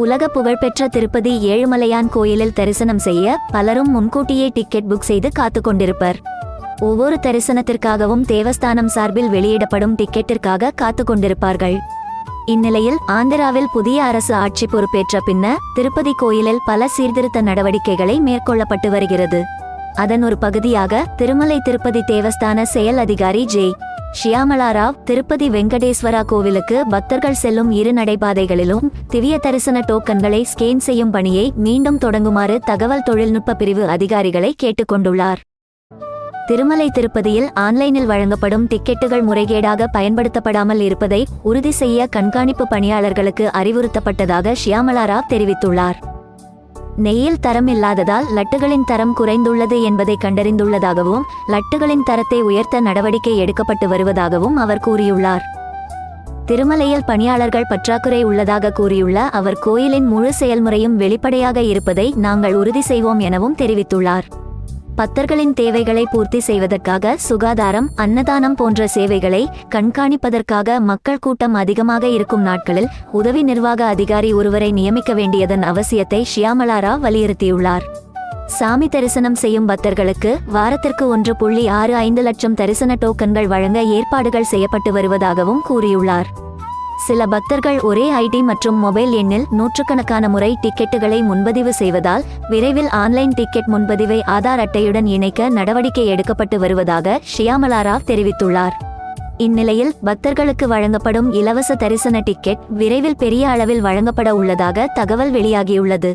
உலக புகழ்பெற்ற திருப்பதி ஏழுமலையான் கோயிலில் தரிசனம் செய்ய பலரும் முன்கூட்டியே டிக்கெட் புக் செய்து காத்து கொண்டிருப்பர். ஒவ்வொரு தரிசனத்திற்காகவும் தேவஸ்தானம் சார்பில் வெளியிடப்படும் டிக்கெட்டிற்காக காத்து கொண்டிருப்பார்கள். இந்நிலையில் ஆந்திராவில் புதிய அரசு ஆட்சி பொறுப்பேற்ற பின்னர் திருப்பதி கோயிலில் பல சீர்திருத்த நடவடிக்கைகளை மேற்கொள்ளப்பட்டு வருகிறது. அதன் ஒரு பகுதியாக திருமலை திருப்பதி தேவஸ்தான செயல் அதிகாரி ஜே. ஷியாமலா ராவ் திருப்பதி வெங்கடேஸ்வரா கோவிலுக்கு பக்தர்கள் செல்லும் இரு நடைபாதைகளிலும் திவ்ய தரிசன டோக்கன்களை ஸ்கேன் செய்யும் பணியை மீண்டும் தொடங்குமாறு தகவல் தொழில்நுட்ப பிரிவு அதிகாரிகளை கேட்டுக்கொண்டுள்ளார். திருமலை திருப்பதியில் ஆன்லைனில் வழங்கப்படும் டிக்கெட்டுகள் முறைகேடாக பயன்படுத்தப்படாமல் இருப்பதை உறுதி செய்ய கண்காணிப்பு பணியாளர்களுக்கு அறிவுறுத்தப்பட்டதாக ஷியாமலா ராவ் தெரிவித்துள்ளார். நெய்யில் தரம் இல்லாததால் லட்டுகளின் தரம் குறைந்துள்ளது என்பதை கண்டறிந்துள்ளதாகவும் லட்டுகளின் தரத்தை உயர்த்த நடவடிக்கை எடுக்கப்பட்டு வருவதாகவும் அவர் கூறியுள்ளார். திருமலையில் பணியாளர்கள் பற்றாக்குறை உள்ளதாக கூறியுள்ள அவர் கோயிலின் முழு செயல்முறையும் வெளிப்படையாக இருப்பதை நாங்கள் உறுதி செய்வோம் எனவும் தெரிவித்துள்ளார். பக்தர்களின் தேவைகளை பூர்த்தி செய்வதற்காக சுகாதாரம், அன்னதானம் போன்ற சேவைகளை கண்காணிப்பதற்காக மக்கள் கூட்டம் அதிகமாக இருக்கும் நாட்களில் உதவி நிர்வாக அதிகாரி ஒருவரை நியமிக்க வேண்டியதன் அவசியத்தை ஷியாமலா ராவ் வலியுறுத்தியுள்ளார். சாமி தரிசனம் செய்யும் பக்தர்களுக்கு வாரத்திற்கு 1.65 லட்சம் தரிசன டோக்கன்கள் வழங்க ஏற்பாடுகள் செய்யப்பட்டு வருவதாகவும் கூறியுள்ளார். சில பக்தர்கள் ஒரே ஐடி மற்றும் மொபைல் எண்ணில் நூற்றுக்கணக்கான முறை டிக்கெட்டுகளை முன்பதிவு செய்வதால் விரைவில் ஆன்லைன் டிக்கெட் முன்பதிவை ஆதார் அட்டையுடன் இணைக்க நடவடிக்கை எடுக்கப்பட்டு வருவதாக ஷியாமலா ராவ் தெரிவித்துள்ளார். இந்நிலையில் பக்தர்களுக்கு வழங்கப்படும் இலவச தரிசன டிக்கெட் விரைவில் பெரிய அளவில் வழங்கப்பட உள்ளதாக தகவல் வெளியாகியுள்ளது.